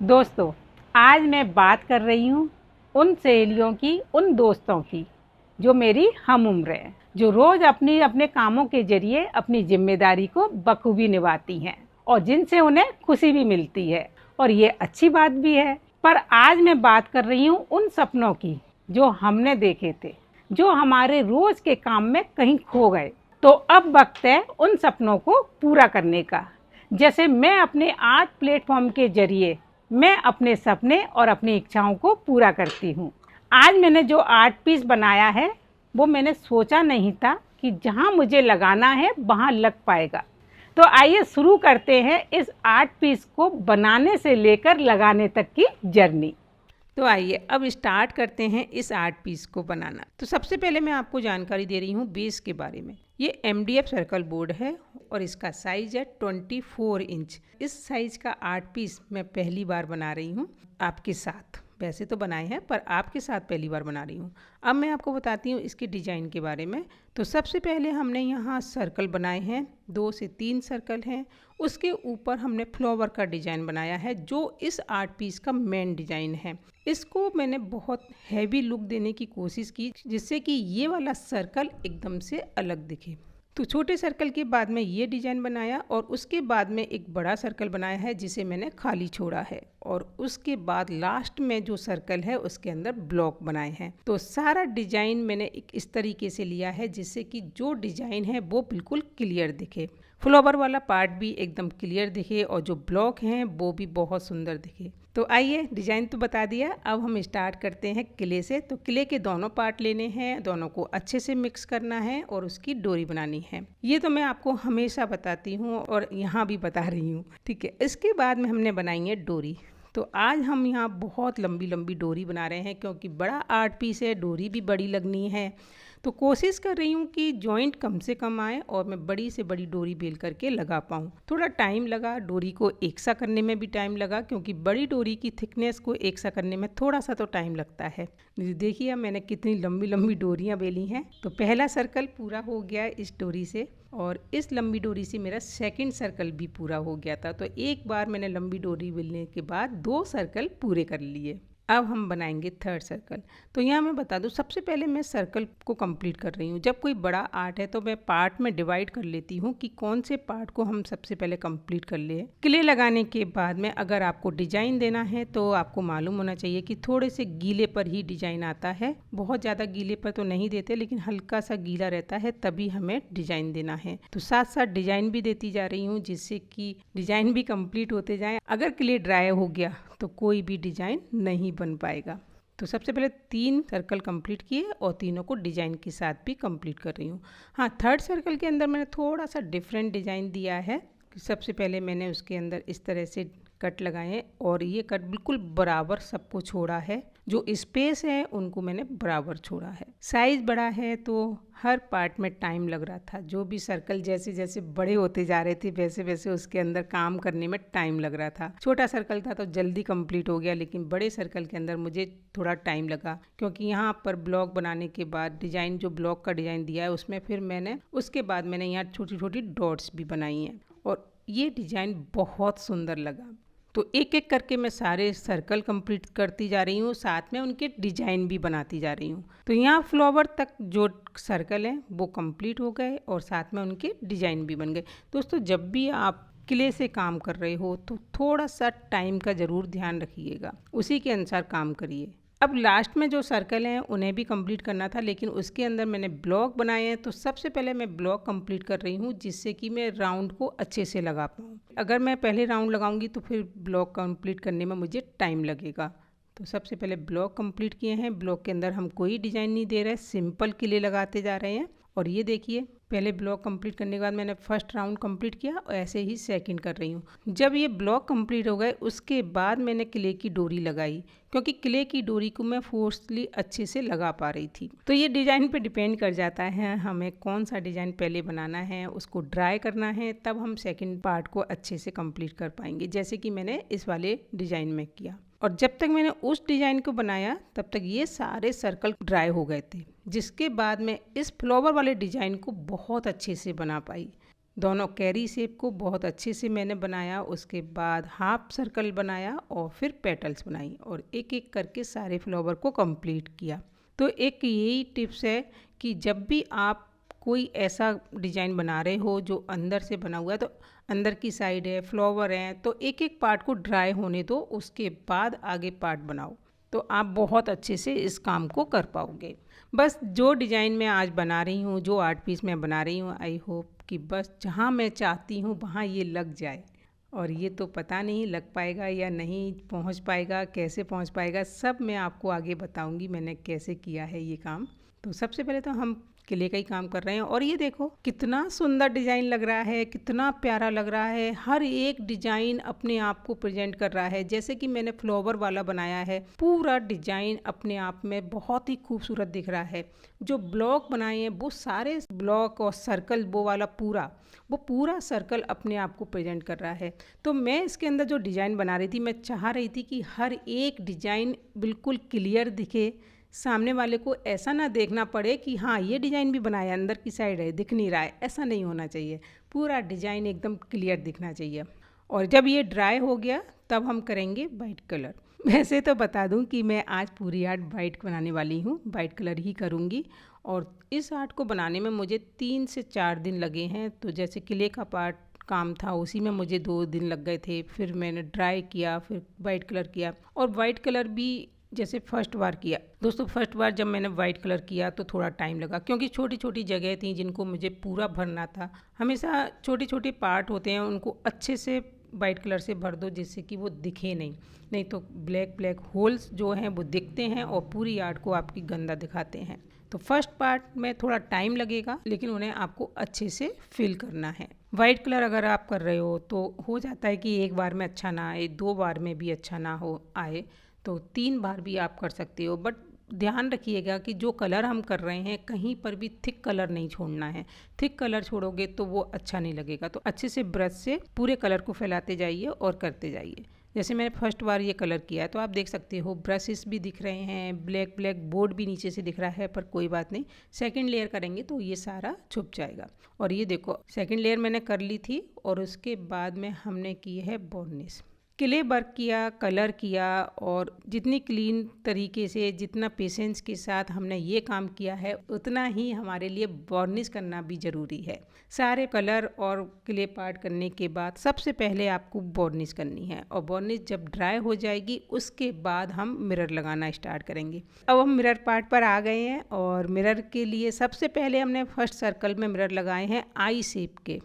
दोस्तों, आज मैं बात कर रही हूँ उन सहेलियों की, उन दोस्तों की जो मेरी हम उम्र है, जो रोज अपने कामों के जरिए अपनी जिम्मेदारी को बखूबी निभाती हैं और जिनसे उन्हें खुशी भी मिलती है और ये अच्छी बात भी है। पर आज मैं बात कर रही हूँ उन सपनों की जो हमने देखे थे, जो हमारे रोज के काम में कहीं खो गए। तो अब वक्त है उन सपनों को पूरा करने का। जैसे मैं अपने आर्ट प्लेटफॉर्म के जरिए मैं अपने सपने और अपनी इच्छाओं को पूरा करती हूँ। आज मैंने जो आर्ट पीस बनाया है वो मैंने सोचा नहीं था कि जहाँ मुझे लगाना है वहाँ लग पाएगा। तो आइए शुरू करते हैं इस आर्ट पीस को बनाने से लेकर लगाने तक की जर्नी। तो आइए अब स्टार्ट करते हैं इस आर्ट पीस को बनाना। तो सबसे पहले मैं आपको जानकारी दे रही हूँ बेस के बारे में। ये MDF सर्कल बोर्ड है और इसका साइज है 24 इंच। इस साइज का आर्ट पीस मैं पहली बार बना रही हूँ आपके साथ। वैसे तो बनाए हैं पर आपके साथ पहली बार बना रही हूँ। अब मैं आपको बताती हूँ इसके डिज़ाइन के बारे में। तो सबसे पहले हमने यहाँ सर्कल बनाए हैं, 2 से 3 सर्कल हैं। उसके ऊपर हमने फ्लावर का डिज़ाइन बनाया है जो इस आर्ट पीस का मेन डिज़ाइन है। इसको मैंने बहुत हैवी लुक देने की कोशिश की जिससे कि ये वाला सर्कल एकदम से अलग दिखे। तो छोटे सर्कल के बाद में ये डिज़ाइन बनाया और उसके बाद में एक बड़ा सर्कल बनाया है जिसे मैंने खाली छोड़ा है और उसके बाद लास्ट में जो सर्कल है उसके अंदर ब्लॉक बनाए हैं। तो सारा डिज़ाइन मैंने एक इस तरीके से लिया है जिससे कि जो डिज़ाइन है वो बिल्कुल क्लियर दिखे, फ्लावर वाला पार्ट भी एकदम क्लियर दिखे और जो ब्लॉक हैं वो भी बहुत सुंदर दिखे। तो आइए, डिज़ाइन तो बता दिया, अब हम स्टार्ट करते हैं क्ले से। तो क्ले के दोनों पार्ट लेने हैं, दोनों को अच्छे से मिक्स करना है और उसकी डोरी बनानी है। ये तो मैं आपको हमेशा बताती हूँ और यहाँ भी बता रही हूँ, ठीक है। इसके बाद में हमने बनाई है डोरी। तो आज हम यहाँ बहुत लंबी लंबी डोरी बना रहे हैं क्योंकि बड़ा आर्ट पीस है, डोरी भी बड़ी लगनी है। तो कोशिश कर रही हूँ कि जॉइंट कम से कम आए और मैं बड़ी से बड़ी डोरी बेल करके लगा पाऊँ। थोड़ा टाइम लगा, डोरी को एक सा करने में भी टाइम लगा क्योंकि बड़ी डोरी की थिकनेस को एक सा करने में थोड़ा सा तो टाइम लगता है। देखिए मैंने कितनी लंबी लंबी डोरियाँ बेली हैं। तो पहला सर्कल पूरा हो गया इस डोरी से और इस लंबी डोरी से मेरा सेकंड सर्कल भी पूरा हो गया था। तो एक बार मैंने लंबी डोरी बेलने के बाद 2 सर्कल पूरे कर लिए। अब हम बनाएंगे थर्ड सर्कल। तो यहाँ मैं बता दूँ, सबसे पहले मैं सर्कल को कंप्लीट कर रही हूँ। जब कोई बड़ा आर्ट है तो मैं पार्ट में डिवाइड कर लेती हूँ कि कौन से पार्ट को हम सबसे पहले कंप्लीट कर ले। क्ले लगाने के बाद में अगर आपको डिजाइन देना है तो आपको मालूम होना चाहिए कि थोड़े से गीले पर ही डिजाइन आता है। बहुत ज़्यादा गीले पर तो नहीं देते, लेकिन हल्का सा गीला रहता है तभी हमें डिजाइन देना है। तो साथ साथ डिजाइन भी देती जा रही हूँ जिससे कि डिजाइन भी कंप्लीट होते जाए। अगर क्ले ड्राई हो गया तो कोई भी डिजाइन नहीं बन पाएगा। तो सबसे पहले 3 सर्कल कंप्लीट किए और तीनों को डिजाइन के साथ भी कंप्लीट कर रही हूँ। हाँ, थर्ड सर्कल के अंदर मैंने थोड़ा सा डिफरेंट डिजाइन दिया है। सबसे पहले मैंने उसके अंदर इस तरह से कट लगाए और ये कट बिल्कुल बराबर सबको छोड़ा है। जो स्पेस है उनको मैंने बराबर छोड़ा है। साइज बड़ा है तो हर पार्ट में टाइम लग रहा था। जो भी सर्कल जैसे जैसे बड़े होते जा रहे थे वैसे वैसे उसके अंदर काम करने में टाइम लग रहा था। छोटा सर्कल था तो जल्दी कंप्लीट हो गया, लेकिन बड़े सर्कल के अंदर मुझे थोड़ा टाइम लगा क्योंकि यहाँ पर ब्लॉक बनाने के बाद डिजाइन, जो ब्लॉक का डिजाइन दिया है उसमें फिर मैंने उसके बाद मैंने यहाँ छोटी छोटी डॉट्स भी बनाई हैं और ये डिजाइन बहुत सुंदर लगा। तो एक एक करके मैं सारे सर्कल कंप्लीट करती जा रही हूँ, साथ में उनके डिजाइन भी बनाती जा रही हूँ। तो यहाँ फ्लावर तक जो सर्कल हैं वो कंप्लीट हो गए और साथ में उनके डिजाइन भी बन गए। दोस्तों, जब भी आप क्ले से काम कर रहे हो तो थोड़ा सा टाइम का ज़रूर ध्यान रखिएगा, उसी के अनुसार काम करिए। अब लास्ट में जो सर्कल हैं उन्हें भी कंप्लीट करना था, लेकिन उसके अंदर मैंने ब्लॉक बनाए हैं। तो सबसे पहले मैं ब्लॉक कंप्लीट कर रही हूँ जिससे कि मैं राउंड को अच्छे से लगा पाऊँ। अगर मैं पहले राउंड लगाऊंगी तो फिर ब्लॉक कंप्लीट करने में मुझे टाइम लगेगा। तो सबसे पहले ब्लॉक कंप्लीट किए हैं। ब्लॉक के अंदर हम कोई डिज़ाइन नहीं दे रहे, सिंपल क्ले लगाते जा रहे हैं। और ये देखिए, पहले ब्लॉक कंप्लीट करने के बाद मैंने फर्स्ट राउंड कंप्लीट किया और ऐसे ही सेकंड कर रही हूँ। जब ये ब्लॉक कंप्लीट हो गए उसके बाद मैंने क्ले की डोरी लगाई क्योंकि क्ले की डोरी को मैं फोर्सली अच्छे से लगा पा रही थी। तो ये डिज़ाइन पे डिपेंड कर जाता है हमें कौन सा डिज़ाइन पहले बनाना है, उसको ड्राई करना है, तब हम सेकंड पार्ट को अच्छे से कंप्लीट कर पाएंगे, जैसे कि मैंने इस वाले डिज़ाइन में किया। और जब तक मैंने उस डिज़ाइन को बनाया तब तक ये सारे सर्कल ड्राई हो गए थे, जिसके बाद मैं इस फ्लावर वाले डिज़ाइन को बहुत अच्छे से बना पाई। दोनों कैरी शेप को बहुत अच्छे से मैंने बनाया, उसके बाद हाफ सर्कल बनाया और फिर पेटल्स बनाई और एक एक करके सारे फ्लावर को कंप्लीट किया। तो एक यही टिप्स है कि जब भी आप कोई ऐसा डिज़ाइन बना रहे हो जो अंदर से बना हुआ है, तो अंदर की साइड है, फ्लावर हैं, तो एक एक पार्ट को ड्राई होने दो, उसके बाद आगे पार्ट बनाओ, तो आप बहुत अच्छे से इस काम को कर पाओगे। बस जो डिज़ाइन मैं आज बना रही हूँ, जो आर्ट पीस मैं बना रही हूँ, आई होप कि बस जहाँ मैं चाहती हूँ वहाँ ये लग जाए। और ये तो पता नहीं लग पाएगा या नहीं पहुँच पाएगा, कैसे पहुँच पाएगा, सब मैं आपको आगे बताऊँगी मैंने कैसे किया है ये काम। तो सबसे पहले तो हम किले का ही काम कर रहे हैं और ये देखो कितना सुंदर डिज़ाइन लग रहा है, कितना प्यारा लग रहा है। हर एक डिज़ाइन अपने आप को प्रेजेंट कर रहा है। जैसे कि मैंने फ्लावर वाला बनाया है, पूरा डिज़ाइन अपने आप में बहुत ही खूबसूरत दिख रहा है। जो ब्लॉक बनाए हैं वो सारे ब्लॉक और सर्कल वो पूरा सर्कल अपने आप को प्रेजेंट कर रहा है। तो मैं इसके अंदर जो डिज़ाइन बना रही थी, मैं चाह रही थी कि हर एक डिज़ाइन बिल्कुल क्लियर दिखे, सामने वाले को ऐसा ना देखना पड़े कि हाँ ये डिज़ाइन भी बनाया अंदर की साइड है, दिख नहीं रहा है। ऐसा नहीं होना चाहिए, पूरा डिज़ाइन एकदम क्लियर दिखना चाहिए। और जब ये ड्राई हो गया तब हम करेंगे वाइट कलर। वैसे तो बता दूं कि मैं आज पूरी आर्ट वाइट बनाने वाली हूँ, वाइट कलर ही करूँगी। और इस आर्ट को बनाने में मुझे 3 से 4 दिन लगे हैं। तो जैसे किले का पार्ट काम था उसी में मुझे 2 दिन लग गए थे, फिर मैंने ड्राई किया, फिर वाइट कलर किया। और वाइट कलर भी जैसे फर्स्ट बार किया दोस्तों, फर्स्ट बार जब मैंने वाइट कलर किया तो थोड़ा टाइम लगा, क्योंकि छोटी छोटी जगह थी जिनको मुझे पूरा भरना था। हमेशा छोटे छोटे पार्ट होते हैं, उनको अच्छे से वाइट कलर से भर दो जिससे कि वो दिखे नहीं तो ब्लैक ब्लैक होल्स जो हैं वो दिखते हैं और पूरी आर्ट को आपकी गंदा दिखाते हैं। तो फर्स्ट पार्ट में थोड़ा टाइम लगेगा, लेकिन उन्हें आपको अच्छे से फिल करना है। वाइट कलर अगर आप कर रहे हो तो हो जाता है कि एक बार में अच्छा ना आए, 2 बार में भी अच्छा ना हो आए, तो 3 बार भी आप कर सकते हो। बट ध्यान रखिएगा कि जो कलर हम कर रहे हैं कहीं पर भी थिक कलर नहीं छोड़ना है। थिक कलर छोड़ोगे तो वो अच्छा नहीं लगेगा। तो अच्छे से ब्रश से पूरे कलर को फैलाते जाइए और करते जाइए। जैसे मैंने फर्स्ट बार ये कलर किया है तो आप देख सकते हो ब्रशेस भी दिख रहे हैं, ब्लैक ब्लैक बोर्ड भी नीचे से दिख रहा है, पर कोई बात नहीं, सेकंड लेयर करेंगे तो ये सारा छुप जाएगा। और ये देखो सेकंड लेयर मैंने कर ली थी और उसके बाद में हमने की है बॉर्निश। क्ले वर्क किया, कलर किया, और जितनी क्लीन तरीके से, जितना पेशेंस के साथ हमने ये काम किया है, उतना ही हमारे लिए बॉर्निश करना भी ज़रूरी है। सारे कलर और क्ले पार्ट करने के बाद सबसे पहले आपको बॉर्निश करनी है, और बॉर्निश जब ड्राई हो जाएगी उसके बाद हम मिरर लगाना स्टार्ट करेंगे। अब हम मिरर पार्ट पर आ गए हैं और मिरर के लिए सबसे पहले हमने फर्स्ट सर्कल में मिरर लगाए हैं आई शेप के।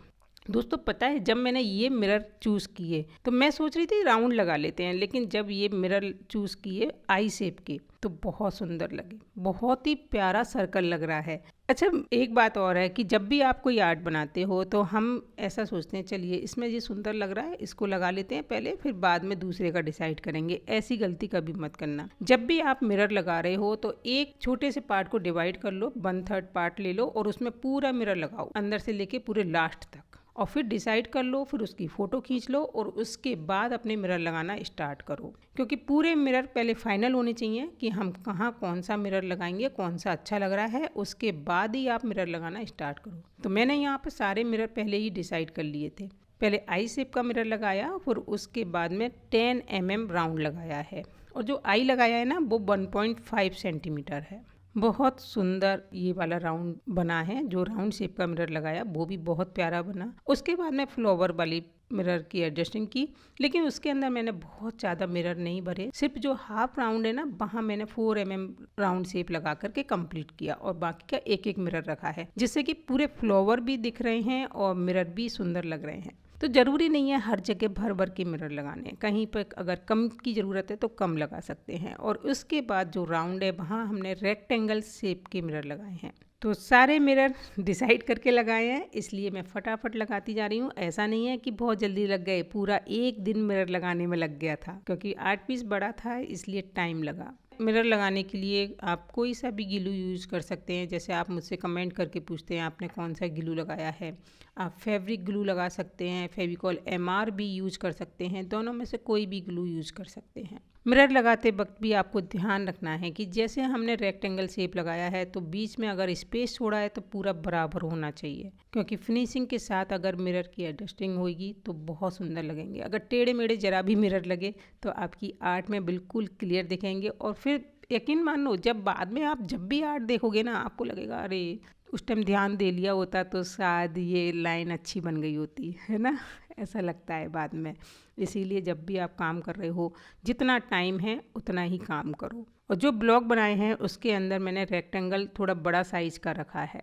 दोस्तों पता है जब मैंने ये मिरर चूज़ किए तो मैं सोच रही थी राउंड लगा लेते हैं, लेकिन जब ये मिरर चूज़ किए आई शेप के तो बहुत सुंदर लगे, बहुत ही प्यारा सर्कल लग रहा है। अच्छा एक बात और है कि जब भी आप कोई आर्ट बनाते हो तो हम ऐसा सोचते हैं चलिए इसमें ये सुंदर लग रहा है, इसको लगा लेते हैं पहले, फिर बाद में दूसरे का डिसाइड करेंगे। ऐसी गलती कभी मत करना। जब भी आप मिरर लगा रहे हो तो एक छोटे से पार्ट को डिवाइड कर लो, 1/3 पार्ट ले लो और उसमें पूरा मिरर लगाओ अंदर से लेके पूरे लास्ट तक, और फिर डिसाइड कर लो, फिर उसकी फ़ोटो खींच लो और उसके बाद अपने मिरर लगाना स्टार्ट करो। क्योंकि पूरे मिरर पहले फाइनल होने चाहिए कि हम कहाँ कौन सा मिरर लगाएंगे, कौन सा अच्छा लग रहा है, उसके बाद ही आप मिरर लगाना स्टार्ट करो। तो मैंने यहाँ पर सारे मिरर पहले ही डिसाइड कर लिए थे। पहले आई शेप का मिरर लगाया, फिर उसके बाद में 10 mm राउंड लगाया है, और जो आई लगाया है ना वो 1.5 सेंटीमीटर है। बहुत सुंदर ये वाला राउंड बना है। जो राउंड शेप का मिरर लगाया वो भी बहुत प्यारा बना। उसके बाद मैं फ्लावर वाली मिरर की एडजस्टिंग की, लेकिन उसके अंदर मैंने बहुत ज़्यादा मिरर नहीं भरे, सिर्फ जो हाफ राउंड है ना वहाँ मैंने 4 mm राउंड शेप लगा करके कंप्लीट किया, और बाकी का एक एक मिरर रखा है जिससे कि पूरे फ्लावर भी दिख रहे हैं और मिरर भी सुंदर लग रहे हैं। तो ज़रूरी नहीं है हर जगह भर भर के मिरर लगाने, कहीं पर अगर कम की ज़रूरत है तो कम लगा सकते हैं। और उसके बाद जो राउंड है वहाँ हमने रेक्टेंगल शेप के मिरर लगाए हैं। तो सारे मिरर डिसाइड करके लगाए हैं, इसलिए मैं फटाफट लगाती जा रही हूँ। ऐसा नहीं है कि बहुत जल्दी लग गए, पूरा एक दिन मिरर लगाने में लग गया था, क्योंकि आर्ट पीस बड़ा था इसलिए टाइम लगा। मिरर लगाने के लिए आप कोई सा भी ग्लू यूज़ कर सकते हैं। जैसे आप मुझसे कमेंट करके पूछते हैं आपने कौन सा ग्लू लगाया है, आप फैब्रिक ग्लू लगा सकते हैं, फेविकॉल MR भी यूज कर सकते हैं, दोनों में से कोई भी ग्लू यूज कर सकते हैं। मिरर लगाते वक्त भी आपको ध्यान रखना है कि जैसे हमने रेक्टेंगल शेप लगाया है तो बीच में अगर स्पेस छोड़ा है तो पूरा बराबर होना चाहिए, क्योंकि फिनिशिंग के साथ अगर मिरर की एडजस्टिंग होगी तो बहुत सुंदर लगेंगे। अगर टेढ़े मेढ़े जरा भी मिरर लगे तो आपकी आर्ट में बिल्कुल क्लियर दिखेंगे, और फिर यकीन मानो जब बाद में आप जब भी आर्ट देखोगे ना, आपको लगेगा अरे उस टाइम ध्यान दे लिया होता तो शायद ये लाइन अच्छी बन गई होती, है ना। ऐसा लगता है बाद में। इसीलिए जब भी आप काम कर रहे हो, जितना टाइम है उतना ही काम करो। और जो ब्लॉक बनाए हैं उसके अंदर मैंने रेक्टेंगल थोड़ा बड़ा साइज का रखा है,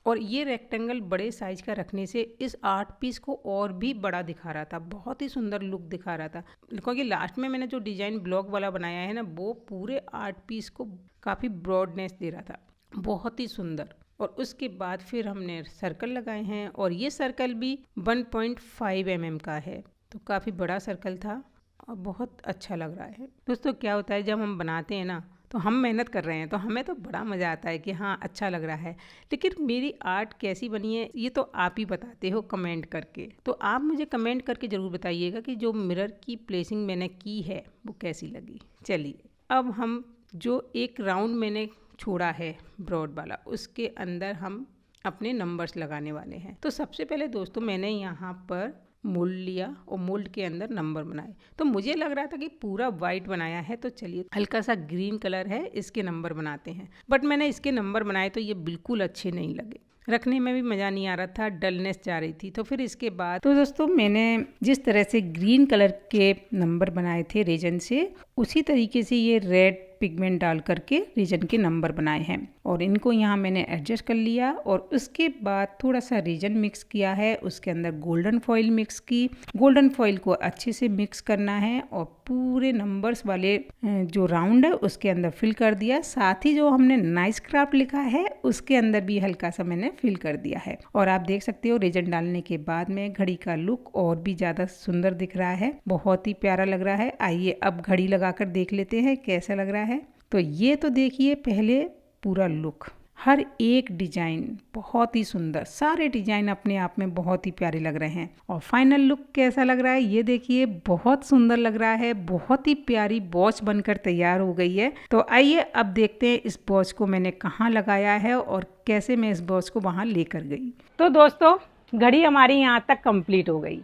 और ये रेक्टेंगल बड़े साइज का रखने से इस आर्ट पीस को और भी बड़ा दिखा रहा था, बहुत ही सुंदर लुक दिखा रहा था। क्योंकि लास्ट में मैंने जो डिजाइन ब्लॉक वाला बनाया है ना, वो पूरे आर्ट पीस को काफ़ी ब्रॉडनेस दे रहा था, बहुत ही सुंदर। और उसके बाद फिर हमने सर्कल लगाए हैं, और ये सर्कल भी 1.5 mm का है, तो काफ़ी बड़ा सर्कल था और बहुत अच्छा लग रहा है। दोस्तों क्या होता है, जब हम बनाते हैं ना तो हम मेहनत कर रहे हैं तो हमें तो बड़ा मज़ा आता है कि हाँ अच्छा लग रहा है, लेकिन मेरी आर्ट कैसी बनी है ये तो आप ही बताते हो कमेंट करके। तो आप मुझे कमेंट करके ज़रूर बताइएगा कि जो मिरर की प्लेसिंग मैंने की है वो कैसी लगी। चलिए अब हम जो एक राउंड मैंने छोड़ा है ब्रॉड वाला, उसके अंदर हम अपने नंबर्स लगाने वाले हैं। तो सबसे पहले दोस्तों मैंने यहाँ पर मोल्ड लिया और मोल्ड के अंदर नंबर बनाए। तो मुझे लग रहा था कि पूरा वाइट बनाया है, तो चलिए हल्का सा ग्रीन कलर है इसके नंबर बनाते हैं। बट मैंने इसके नंबर बनाए तो ये बिल्कुल अच्छे नहीं लगे, रखने में भी मज़ा नहीं आ रहा था, डलनेस जा रही थी। तो फिर इसके बाद तो दोस्तों मैंने जिस तरह से ग्रीन कलर के नंबर बनाए थे रीजन से, उसी तरीके से ये रेड पिगमेंट डाल करके रीजन के नंबर बनाए हैं, और इनको यहाँ मैंने एडजस्ट कर लिया। और उसके बाद थोड़ा सा रीजन मिक्स किया है, उसके अंदर गोल्डन फॉइल मिक्स की। गोल्डन फॉइल को अच्छे से मिक्स करना है और पूरे नंबर्स वाले जो राउंड है उसके अंदर फिल कर दिया। साथ ही जो हमने नाइस क्राफ्ट लिखा है उसके अंदर भी हल्का सा मैंने फिल कर दिया है। और आप देख सकते हो रीजन डालने के बाद में घड़ी का लुक और भी ज़्यादा सुंदर दिख रहा है, बहुत ही प्यारा लग रहा है। आइए अब घड़ी लगाकर देख लेते हैं कैसा लग रहा है। तो ये तो देखिए पहले पूरा लुक, हर एक डिजाइन बहुत ही सुंदर, सारे डिजाइन अपने आप में बहुत ही प्यारे लग रहे हैं। और फाइनल लुक कैसा लग रहा है ये देखिए, बहुत सुंदर लग रहा है, बहुत ही प्यारी वॉच बनकर तैयार हो गई है। तो आइए अब देखते हैं इस वॉच को मैंने कहाँ लगाया है और कैसे मैं इस वॉच को वहाँ लेकर गई। तो दोस्तों घड़ी हमारी यहाँ तक कंप्लीट हो गई।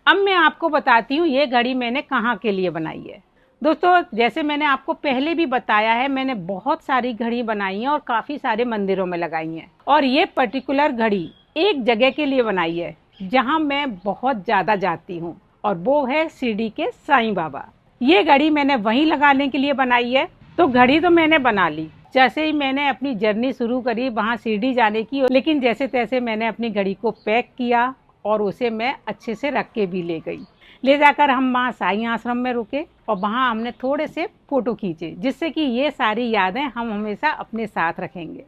अब मैं आपको बताती हूँ ये घड़ी मैंने कहाँ के लिए बनाई है। दोस्तों जैसे मैंने आपको पहले भी बताया है, मैंने बहुत सारी घड़ी बनाई है और काफ़ी सारे मंदिरों में लगाई हैं। और ये पर्टिकुलर घड़ी एक जगह के लिए बनाई है जहाँ मैं बहुत ज़्यादा जाती हूँ, और वो है शिरडी के साईं बाबा। ये घड़ी मैंने वहीं लगाने के लिए बनाई है। तो घड़ी तो मैंने बना ली, जैसे ही मैंने अपनी जर्नी शुरू करी वहाँ शिरडी जाने की, लेकिन जैसे तैसे मैंने अपनी घड़ी को पैक किया और उसे मैं अच्छे से रख के भी ले गई। ले जाकर हम वहाँ साईं आश्रम में रुके और वहाँ हमने थोड़े से फ़ोटो खींचे, जिससे कि ये सारी यादें हम हमेशा अपने साथ रखेंगे।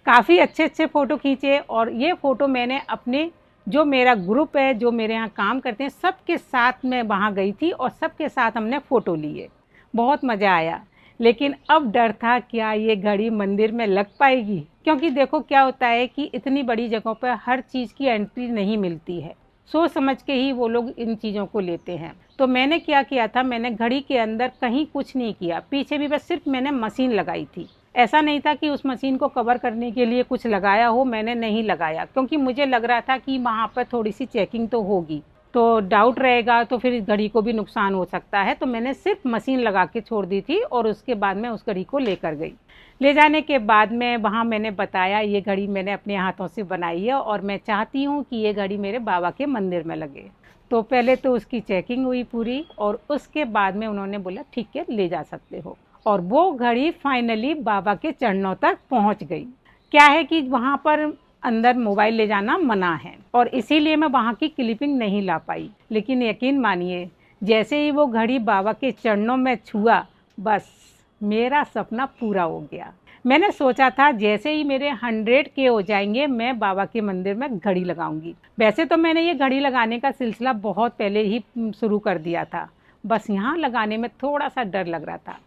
काफ़ी अच्छे अच्छे फ़ोटो खींचे, और ये फ़ोटो मैंने अपने जो मेरा ग्रुप है, जो मेरे यहाँ काम करते हैं, सबके साथ मैं वहाँ गई थी और सबके साथ हमने फ़ोटो लिए। बहुत मज़ा आया। लेकिन अब डर था क्या ये घड़ी मंदिर में लग पाएगी, क्योंकि देखो क्या होता है कि इतनी बड़ी जगहों पर हर चीज़ की एंट्री नहीं मिलती है, सोच समझ के ही वो लोग इन चीज़ों को लेते हैं। तो मैंने क्या किया था, मैंने घड़ी के अंदर कहीं कुछ नहीं किया, पीछे भी बस सिर्फ मैंने मशीन लगाई थी। ऐसा नहीं था कि उस मशीन को कवर करने के लिए कुछ लगाया हो, मैंने नहीं लगाया, क्योंकि मुझे लग रहा था कि वहाँ पर थोड़ी सी चेकिंग तो होगी, तो डाउट रहेगा, तो फिर इस घड़ी को भी नुकसान हो सकता है। तो मैंने सिर्फ मशीन लगा के छोड़ दी थी और उसके बाद मैं उस घड़ी को लेकर गई। ले जाने के बाद में वहाँ मैंने बताया ये घड़ी मैंने अपने हाथों से बनाई है और मैं चाहती हूँ कि ये घड़ी मेरे बाबा के मंदिर में लगे। तो पहले तो उसकी चेकिंग हुई पूरी, और उसके बाद में उन्होंने बोला ठीक है ले जा सकते हो। और वो घड़ी फाइनली बाबा के चरणों तक पहुँच गई। क्या है कि वहाँ पर अंदर मोबाइल ले जाना मना है, और इसीलिए मैं वहाँ की क्लिपिंग नहीं ला पाई। लेकिन यकीन मानिए जैसे ही वो घड़ी बाबा के चरणों में छुआ, बस मेरा सपना पूरा हो गया। मैंने सोचा था जैसे ही मेरे 100K हो जाएंगे मैं बाबा के मंदिर में घड़ी लगाऊंगी। वैसे तो मैंने ये घड़ी लगाने का सिलसिला बहुत पहले ही शुरू कर दिया था, बस यहाँ लगाने में थोड़ा सा डर लग रहा था।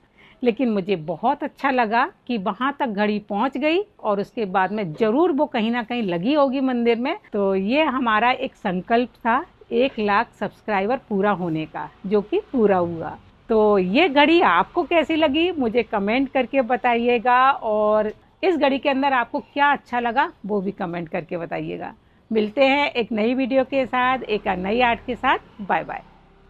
लेकिन मुझे बहुत अच्छा लगा कि वहाँ तक घड़ी पहुँच गई और उसके बाद में ज़रूर वो कहीं ना कहीं लगी होगी मंदिर में। तो ये हमारा एक संकल्प था 1 लाख सब्सक्राइबर पूरा होने का, जो कि पूरा हुआ। तो ये घड़ी आपको कैसी लगी मुझे कमेंट करके बताइएगा, और इस घड़ी के अंदर आपको क्या अच्छा लगा वो भी कमेंट करके बताइएगा। मिलते हैं एक नई वीडियो के साथ, एक नई आर्ट के साथ। Bye bye.